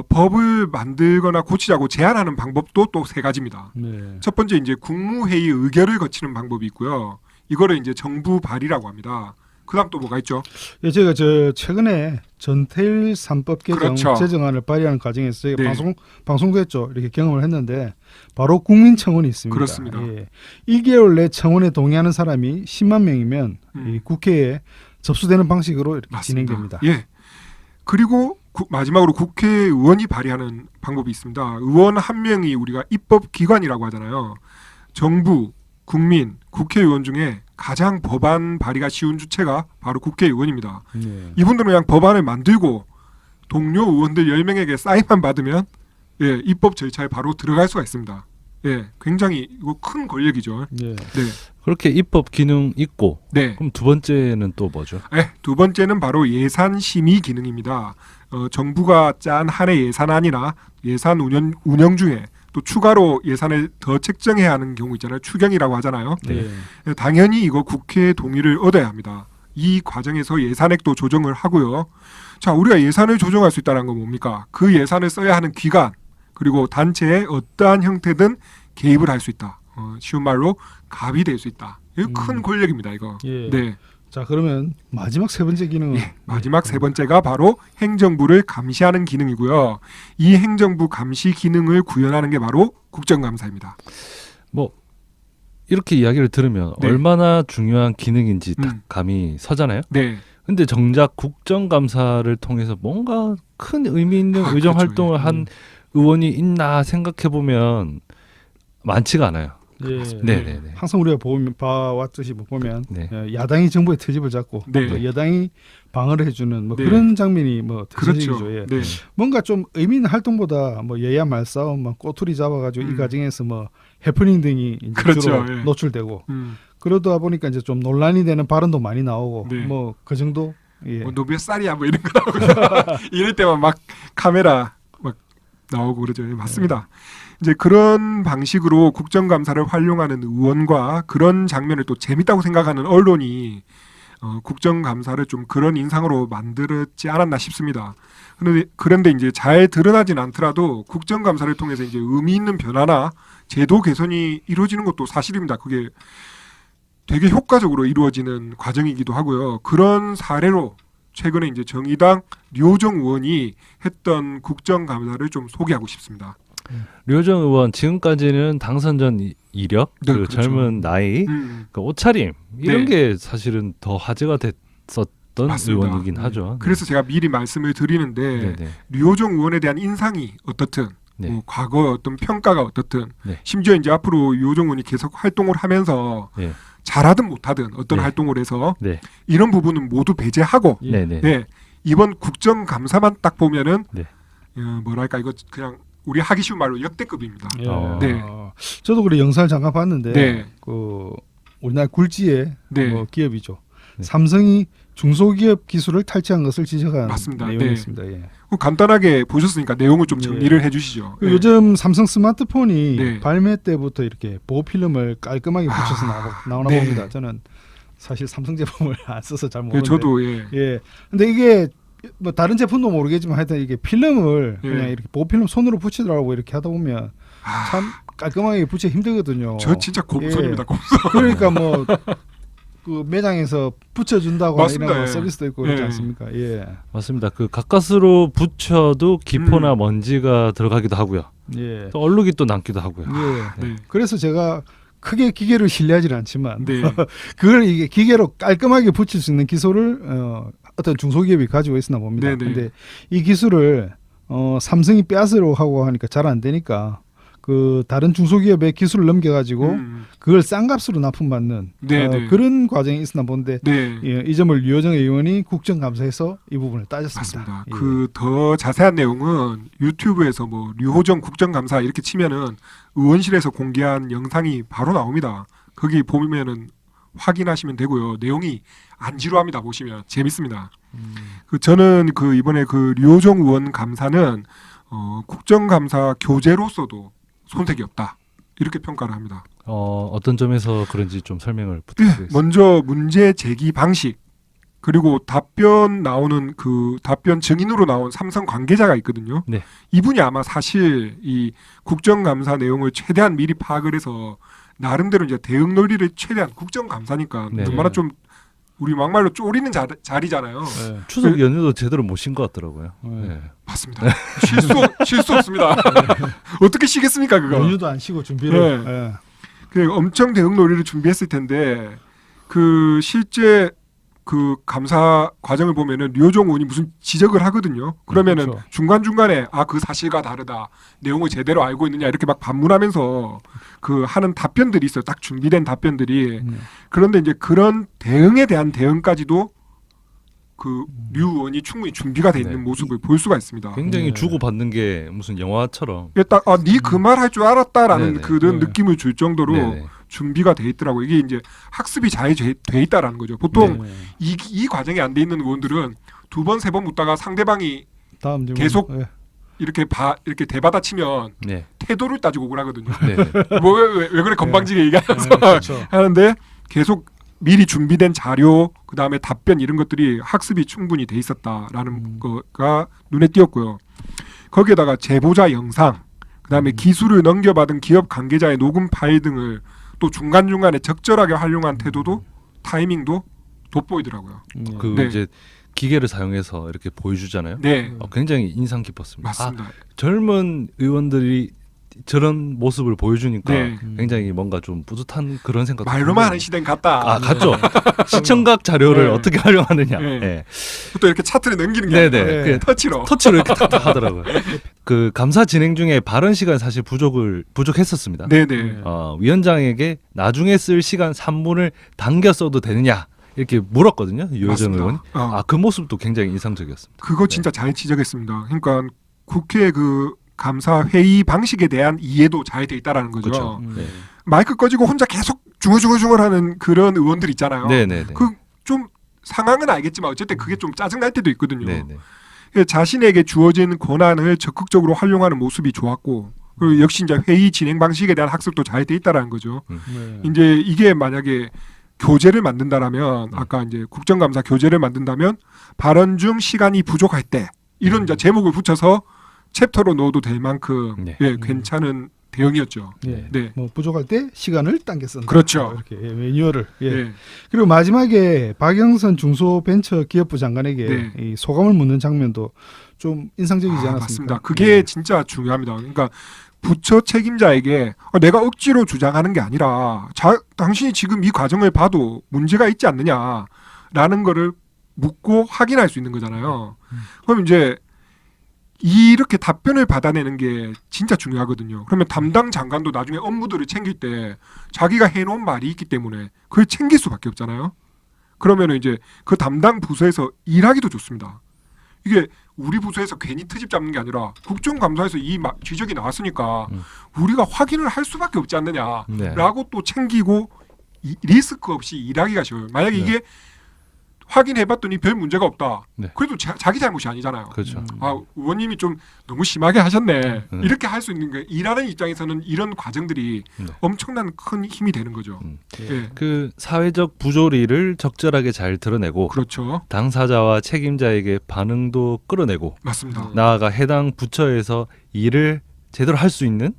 S4: 법을 만들거나 고치자고 제안하는 방법도 또 세 가지입니다.
S3: 네.
S4: 첫 번째 이제 국무회의 의결을 거치는 방법이 있고요. 이거를 이제 정부 발의라고 합니다. 그다음 또 뭐가 있죠?
S3: 예, 제가 최근에 전태일 3법 개정
S4: 그렇죠.
S3: 제정안을 발의하는 과정에서 저희가
S4: 네.
S3: 방송도 했죠. 이렇게 경험을 했는데 바로 국민청원이 있습니다.
S4: 그렇습니다.
S3: 예. 1개월 내 청원에 동의하는 사람이 10만 명이면
S4: 음.
S3: 이 국회에 접수되는 방식으로 이렇게
S4: 맞습니다.
S3: 진행됩니다.
S4: 예. 그리고 마지막으로 국회의원이 발의하는 방법이 있습니다. 의원 한 명이 우리가 입법기관이라고 하잖아요. 정부, 국민, 국회의원 중에 가장 법안 발의가 쉬운 주체가 바로 국회의원입니다.
S3: 네.
S4: 이분들은 그냥 법안을 만들고 동료 의원들 10명에게 사인만 받으면 입법 절차에 바로 들어갈 수가 있습니다. 굉장히 이거 큰 권력이죠.
S3: 네.
S4: 네.
S2: 그렇게 입법 기능 있고
S4: 네.
S2: 그럼 두 번째는 또 뭐죠?
S4: 두 번째는 바로 예산 심의 기능입니다. 정부가 짠 한 해 예산안이나 예산 운영 중에 또 추가로 예산을 더 책정해야 하는 경우 있잖아요. 추경이라고 하잖아요.
S3: 네.
S4: 당연히 이거 국회 동의를 얻어야 합니다. 이 과정에서 예산액도 조정을 하고요. 자, 우리가 예산을 조정할 수 있다는 건 뭡니까? 그 예산을 써야 하는 기관 그리고 단체에 어떠한 형태든 개입을 할 수 있다. 쉬운 말로 갑이 될 수 있다. 이거 큰 권력입니다. 이거.
S3: 예.
S4: 네.
S3: 자, 그러면 마지막 세 번째 기능은
S4: 마지막 세 번째가 바로 행정부를 감시하는 기능이고요. 이 행정부 감시 기능을 구현하는 게 바로 국정감사입니다.
S2: 뭐 이렇게 이야기를 들으면
S4: 네.
S2: 얼마나 중요한 기능인지 딱 감이 서잖아요.
S4: 네.
S2: 근데 정작 국정감사를 통해서 뭔가 큰 의미 있는 의정
S4: 그렇죠.
S2: 활동을 한 의원이 있나 생각해 보면 많지가 않아요.
S3: 예.
S2: 네네네.
S3: 항상 우리가 봐왔듯이 보면
S2: 네.
S3: 야당이 정부의 트집을 잡고
S4: 네.
S3: 또 여당이 방어를 해주는 뭐
S4: 네.
S3: 그런 장면이 뭐
S4: 그렇죠.
S3: 대체적이죠. 예.
S4: 네.
S3: 뭔가 좀 의미 있는 활동보다 뭐 여야 말싸움, 막 꼬투리 잡아가지고 이 과정에서 뭐 해프닝 등이 이제
S4: 그렇죠.
S3: 주로
S4: 예.
S3: 노출되고 그러다 보니까 이제 좀 논란이 되는 발언도 많이 나오고
S4: 네.
S3: 뭐 그 정도. 예.
S4: 뭐 너 몇 살이야 뭐 이런 거 나오고 이럴 때만 막 카메라 막 나오고 그러죠. 예, 맞습니다. 이제 그런 방식으로 국정감사를 활용하는 의원과 그런 장면을 또 재밌다고 생각하는 언론이 국정감사를 좀 그런 인상으로 만들었지 않았나 싶습니다. 그런데 이제 잘 드러나진 않더라도 국정감사를 통해서 이제 의미 있는 변화나 제도 개선이 이루어지는 것도 사실입니다. 그게 되게 효과적으로 이루어지는 과정이기도 하고요. 그런 사례로 최근에 이제 정의당 류호정 의원이 했던 국정감사를 좀 소개하고 싶습니다.
S2: 류호정 의원 지금까지는 당선 전 이력,
S4: 네,
S2: 그
S4: 그렇죠.
S2: 젊은 나이, 그 옷차림 이런
S4: 네.
S2: 게 사실은 더 화제가 됐었던
S4: 맞습니다.
S2: 의원이긴 하죠.
S4: 그래서 제가 미리 말씀을 드리는데
S2: 네네.
S4: 류호정 의원에 대한 인상이 어떻든
S2: 네.
S4: 뭐 과거의 어떤 평가가 어떻든
S2: 네.
S4: 심지어 이제 앞으로 류호정 의원이 계속 활동을 하면서
S2: 네.
S4: 잘하든 못하든 어떤
S2: 네.
S4: 활동을 해서
S2: 네.
S4: 이런 부분은 모두 배제하고
S3: 예.
S2: 네네.
S4: 네, 이번 국정감사만 딱 보면은
S2: 네.
S4: 뭐랄까 이거 그냥 우리 하기 쉬운 말로 역대급입니다.
S3: 예.
S4: 네.
S3: 저도 그래 영상을 잠깐 봤는데
S4: 네.
S3: 그 우리나라 굴지의
S4: 네.
S3: 뭐 기업이죠.
S2: 네.
S3: 삼성이 중소기업 기술을 탈취한 것을 지적한
S4: 맞습니다.
S3: 내용이었습니다. 예.
S4: 간단하게 보셨으니까 내용을 좀
S3: 네.
S4: 정리를 해주시죠.
S3: 그 요즘 삼성 스마트폰이
S4: 네.
S3: 발매 때부터 이렇게 보호 필름을 깔끔하게 붙여서 나오나
S4: 네.
S3: 봅니다. 저는 사실 삼성 제품을 안 써서 잘
S4: 네,
S3: 모르는데.
S4: 저도 예.
S3: 예. 근데 이게 뭐 다른 제품도 모르겠지만 하여튼 이게 필름을
S4: 예.
S3: 그냥 이렇게 보호 필름 손으로 붙이더라고 이렇게 하다 보면 참 깔끔하게 붙여 힘들거든요.
S4: 저 진짜 공손입니다.
S3: 예.
S4: 공손.
S3: 그러니까 뭐 그 매장에서 붙여준다고
S4: 맞습니다.
S3: 이런 거
S4: 예.
S3: 서비스도 있고 그렇지
S4: 예.
S3: 않습니까? 예.
S2: 맞습니다. 그 가까스로 붙여도 기포나 먼지가 들어가기도 하고요.
S3: 예.
S2: 또 얼룩이 또 남기도 하고요.
S3: 예.
S4: 네.
S3: 그래서 제가 크게 기계를 신뢰하지는 않지만
S4: 네.
S3: 그걸 이게 기계로 깔끔하게 붙일 수 있는 기술을 어떤 중소기업이 가지고 있으나 봅니다.
S4: 네네.
S3: 근데 이 기술을 삼성이 빼앗으려고 하고 하니까 잘 안 되니까 그 다른 중소기업의 기술을 넘겨가지고 그걸 싼 값으로 납품받는
S4: 네네.
S3: 그런 과정이 있으나 본데
S4: 네.
S3: 예, 이 점을 류호정 의원이 국정감사에서 이 부분을 따졌습니다.
S4: 맞습니다.
S3: 예.
S4: 그 더 자세한 내용은 유튜브에서 뭐 류호정 국정감사 이렇게 치면은 의원실에서 공개한 영상이 바로 나옵니다. 거기 보면은 확인하시면 되고요. 내용이 안 지루합니다. 보시면 재밌습니다. 그 저는 그 이번에 그 류호정 의원 감사는 국정감사 교재로서도 손색이 없다 이렇게 평가를 합니다.
S2: 어떤 점에서 그런지 좀 설명을
S4: 네,
S2: 부탁드리겠습니다.
S4: 먼저 문제 제기 방식 그리고 답변 나오는 그 답변 증인으로 나온 삼성 관계자가 있거든요.
S2: 네.
S4: 이분이 아마 사실 이 국정감사 내용을 최대한 미리 파악을 해서 나름대로 이제 대응 논리를 최대한 국정감사니까
S2: 네.
S4: 얼마나 좀 우리 막말로 쪼리는 자리잖아요.
S3: 예.
S2: 추석 연휴도 제대로 못 쉰 것 같더라고요.
S3: 네.
S2: 네.
S4: 맞습니다. 실수 없습니다. 어떻게 쉬겠습니까 그거?
S3: 연휴도 안 쉬고 준비를.
S4: 네.
S3: 예.
S4: 그 엄청 대응 논리를 준비했을 텐데 그 실제 그 감사 과정을 보면은 류호정 의원이 무슨 지적을 하거든요. 그러면은
S3: 그렇죠.
S4: 중간 중간에 그 사실과 다르다 내용을 제대로 알고 있느냐 이렇게 막 반문하면서 그 하는 답변들이 있어요. 딱 준비된 답변들이. 그런데 이제 그런 대응에 대한 대응까지도 그 류 의원이 충분히 준비가 돼 있는
S2: 네.
S4: 모습을 볼 수가 있습니다.
S2: 굉장히
S3: 네.
S2: 주고받는 게 무슨 영화처럼.
S4: 이게 딱 네 그 말 할 줄 알았다라는
S2: 네네.
S4: 그런
S3: 네.
S4: 느낌을 줄 정도로
S2: 네네.
S4: 준비가 돼 있더라고요. 이게 이제 학습이 잘 돼 있다라는 거죠. 보통
S3: 네.
S4: 이 과정이 안 돼 있는 의원들은 두 번 세 번 묻다가 상대방이
S3: 다음 질문.
S4: 계속
S3: 예.
S4: 이렇게 대받아치면
S2: 네.
S4: 태도를 따지고 오곤 하거든요.
S2: 네.
S4: 뭐 왜 그래 건방지게 얘기하면서
S3: 그렇죠.
S4: 하는데 계속 미리 준비된 자료 그다음에 답변 이런 것들이 학습이 충분히 돼 있었다라는 거가 눈에 띄었고요. 거기에다가 제보자 영상 그다음에 기술을 넘겨받은 기업 관계자의 녹음 파일 등을 또 중간중간에 적절하게 활용한 태도도 타이밍도 돋보이더라고요.
S2: 그
S4: 네.
S2: 이제 기계를 사용해서 이렇게 보여주잖아요.
S4: 네.
S2: 굉장히 인상 깊었습니다.
S4: 맞습니다.
S2: 젊은 의원들이 저런 모습을 보여주니까
S4: 네.
S2: 굉장히 뭔가 좀 뿌듯한 그런 생각.
S4: 말로만 하는 시대는 같다.
S2: 아 같죠. 시청각 자료를
S4: 네.
S2: 어떻게 활용하느냐.
S4: 네.
S2: 네.
S4: 또 이렇게 차트를 넘기는 게
S2: 네네.
S4: 아니라
S2: 그냥
S4: 터치로.
S2: 터치로 이렇게 탁탁 하더라고요. 그 감사 진행 중에 발언 시간 사실 부족했었습니다.
S4: 네네.
S2: 위원장에게 나중에 쓸 시간 3분을 당겨 써도 되느냐 이렇게 물었거든요. 유호정
S4: 맞습니다.
S2: 의원이. 그 모습도 굉장히 인상적이었습니다.
S4: 그거 진짜 잘 지적했습니다. 그러니까 국회 그 감사 회의 방식에 대한 이해도 잘 돼 있다라는 거죠.
S2: 그렇죠. 네.
S4: 마이크 꺼지고 혼자 계속 중얼중얼중얼하는 그런 의원들 있잖아요.
S2: 네네네.
S4: 그 좀 상황은 알겠지만 어쨌든 그게 좀 짜증 날 때도 있거든요.
S2: 네네.
S4: 자신에게 주어진 권한을 적극적으로 활용하는 모습이 좋았고, 그리고 역시 이제 회의 진행 방식에 대한 학습도 잘 돼 있다라는 거죠.
S3: 네.
S4: 이제 이게 만약에 교재를 만든다라면 아까 이제 국정감사 교재를 만든다면 발언 중 시간이 부족할 때 이런 이제 제목을 붙여서 챕터로 넣어도 될 만큼
S2: 네.
S4: 예, 괜찮은 대응이었죠.
S3: 예.
S4: 네.
S3: 뭐 부족할 때 시간을 당겨 쓴다.
S4: 그렇죠.
S3: 이렇게 매뉴얼을. 예.
S4: 네.
S3: 그리고 마지막에 박영선 중소벤처기업부 장관에게
S4: 네.
S3: 이 소감을 묻는 장면도 좀 인상적이지 않았습니까?
S4: 맞습니다. 그게 진짜 중요합니다. 그러니까 부처 책임자에게 내가 억지로 주장하는 게 아니라 당신이 지금 이 과정을 봐도 문제가 있지 않느냐라는 거를 묻고 확인할 수 있는 거잖아요. 그럼 이제 이렇게 답변을 받아내는 게 진짜 중요하거든요. 그러면 담당 장관도 나중에 업무들을 챙길 때 자기가 해놓은 말이 있기 때문에 그걸 챙길 수밖에 없잖아요. 그러면 이제 그 담당 부서에서 일하기도 좋습니다. 이게 우리 부서에서 괜히 트집 잡는 게 아니라 국정감사에서 이 지적이 나왔으니까 우리가 확인을 할 수밖에 없지 않느냐라고
S2: 네.
S4: 또 챙기고 리스크 없이 일하기가 쉬워요. 만약에
S2: 네.
S4: 이게 확인해봤더니 별 문제가 없다.
S2: 네.
S4: 그래도 자기 잘못이 아니잖아요.
S2: 그렇죠.
S4: 의원님이 좀 너무 심하게 하셨네.
S2: 네.
S4: 이렇게 할 수 있는 게 일하는 입장에서는 이런 과정들이
S2: 네.
S4: 엄청난 큰 힘이 되는 거죠. 예.
S2: 그 사회적 부조리를 적절하게 잘 드러내고
S4: 그렇죠.
S2: 당사자와 책임자에게 반응도 끌어내고
S4: 맞습니다.
S2: 나아가 해당 부처에서 일을 제대로 할 수 있는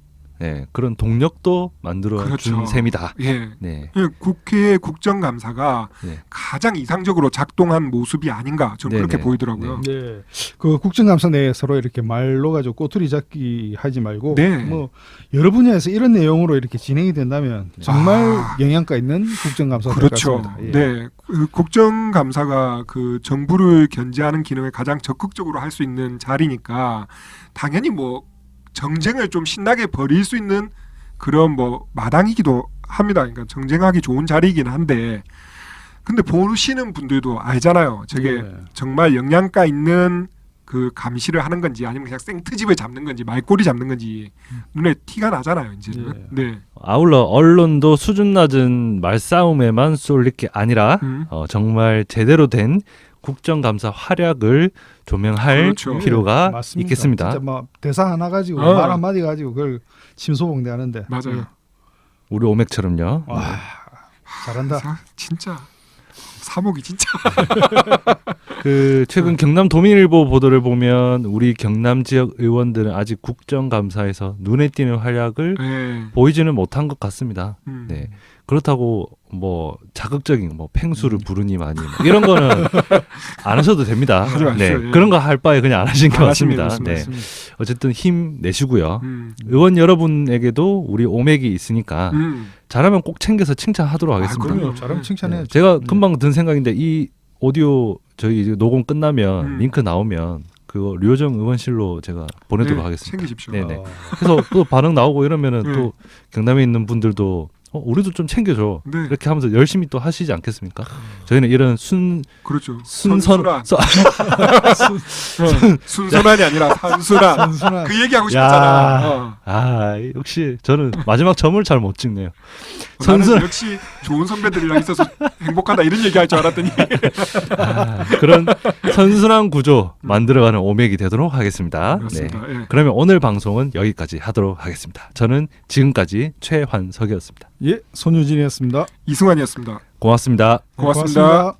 S2: 그런 동력도 만들어 준
S4: 그렇죠.
S2: 셈이다.
S4: 예.
S2: 네.
S4: 국회 국정감사가
S2: 네.
S4: 가장 이상적으로 작동한 모습이 아닌가 저는
S2: 네네.
S4: 그렇게 보이더라고요.
S3: 네. 그 국정감사 내에 서로 이렇게 말로 가지고 꼬투리 잡기 하지 말고
S4: 네.
S3: 뭐 여러 분야에서 이런 내용으로 이렇게 진행이 된다면 정말 영향가 있는 국정감사가 될 것
S4: 그렇죠.
S3: 같습니다. 예.
S4: 네, 그 국정감사가 그 정부를 견제하는 기능을 가장 적극적으로 할 수 있는 자리니까 당연히 뭐 정쟁을 좀 신나게 벌일 수 있는 그런 뭐 마당이기도 합니다. 그러니까 정쟁하기 좋은 자리이긴 한데, 근데 보시는 분들도 알잖아요. 저게
S3: 네.
S4: 정말 영양가 있는 그 감시를 하는 건지 아니면 그냥 생트집을 잡는 건지 말꼬리 잡는 건지 눈에 티가 나잖아요. 이제는. 네.
S2: 아울러 언론도 수준 낮은 말싸움에만 쏠릴 게 아니라 정말 제대로 된 국정감사 활약을 조명할
S4: 그렇죠.
S2: 필요가
S3: 맞습니다.
S2: 있겠습니다.
S3: 진짜 뭐 대사 하나 가지고 말 한마디 가지고 그걸 침소봉대하는데
S4: 맞아요.
S3: 예.
S2: 우리 오맥처럼요.
S3: 와, 잘한다.
S4: 진짜 사목이 진짜.
S2: 그 최근 경남 도민일보 보도를 보면 우리 경남 지역 의원들은 아직 국정감사에서 눈에 띄는 활약을
S4: 네.
S2: 보이지는 못한 것 같습니다.
S4: 음.
S2: 네. 그렇다고 뭐 자극적인 뭐 팽수를 부르니 많이 뭐 이런 거는 안 하셔도 됩니다.
S4: 하지 마십시오.
S2: 네.
S4: 예.
S2: 그런 거 할 바에 그냥 안 하신 것
S4: 안 하시는 게
S2: 같습니다.
S4: 맞습니다.
S2: 네. 어쨌든 힘 내시고요.
S4: 음.
S2: 의원 여러분에게도 우리 오맥이 있으니까 잘하면 꼭 챙겨서 칭찬하도록 하겠습니다.
S4: 그럼요.
S3: 잘하면 칭찬해.
S2: 네. 제가 금방 든 생각인데 이 오디오 저희 이제 녹음 끝나면 링크 나오면 그거 류호정 의원실로 제가 보내도록
S4: 네,
S2: 하겠습니다.
S4: 챙기십시오.
S2: 네네. 그래서 또 반응 나오고 이러면은
S4: 네.
S2: 또 경남에 있는 분들도 우리도 좀 챙겨줘.
S4: 네.
S2: 이렇게 하면서 열심히 또 하시지 않겠습니까? 저희는 이런
S4: 그렇죠.
S2: 순선
S4: 순선한이 아니라 산순한.
S3: 단순한
S4: 그 얘기하고
S2: 야.
S4: 싶었잖아.
S2: 역시 저는 마지막 점을 잘 못 찍네요.
S4: 나는
S2: 선순
S4: 역시 좋은 선배들이랑 있어서 행복하다 이런 얘기할 줄 알았더니.
S2: 그런 선순환 구조 만들어가는 오맥이 되도록 하겠습니다.
S4: 그렇습니다. 예.
S2: 그러면 오늘 방송은 여기까지 하도록 하겠습니다. 저는 지금까지 최환석이었습니다.
S3: 예, 손유진이었습니다.
S4: 이승환이었습니다.
S2: 고맙습니다.
S4: 고맙습니다.